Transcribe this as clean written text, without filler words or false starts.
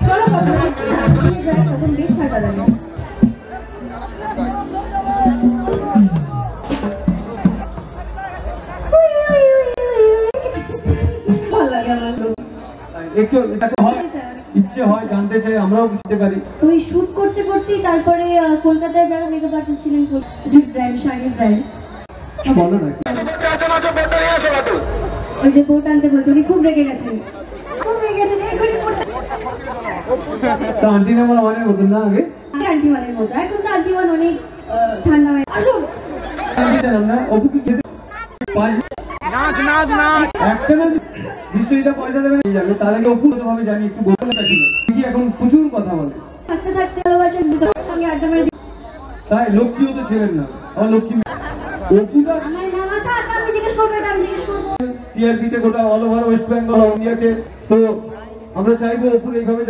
চলো কথা বলছি নিয়ে যাই তখন বেশ ঠান্ডা লাগে ভালো লাগে আমার একটু ইচ্ছে হয় জানতে চাই আমরাও বুঝতে পারি। তো এই শুট করতে করতেই তারপরে কলকাতায় যারা মেকআপ আর্টিস্ট ছিলেন যে ব্র্যান্ড শাইনি ব্র্যান্ড বলো না ওই যে বোট আনতে বলছে উনি খুব রেগে গেছেন তা আন্টি নামার অনেক হতো না আগে আন্টি মানের মতো এখন তো আন্টি মান অনেক ঠান্ডা হয় আসুন আমরা অপুকে খেতে নাচ নাচ নাচ একটা না বিশ্বজিৎ পয়সা দেবে নিয়ে যাবে তার আগে অপু ভাবে জানি একটু গোপনতা ছিল কি এখন প্রচুর কথা বলে থাকতে থাকতে ভালোবাসেন আমি আড্ডা মেরে তাই লক্ষ্মীও তো ছিলেন না আমার লক্ষ্মী অপুটা আমার নাম আছে আচ্ছা আমি জিজ্ঞেস করবো এটা আমি জিজ্ঞেস করবো টিআরপিতে গোটা অল ওভার ওয়েস্ট বেঙ্গল ইন্ডিয়াকে তো আমরা চাইবো অপু এইভাবে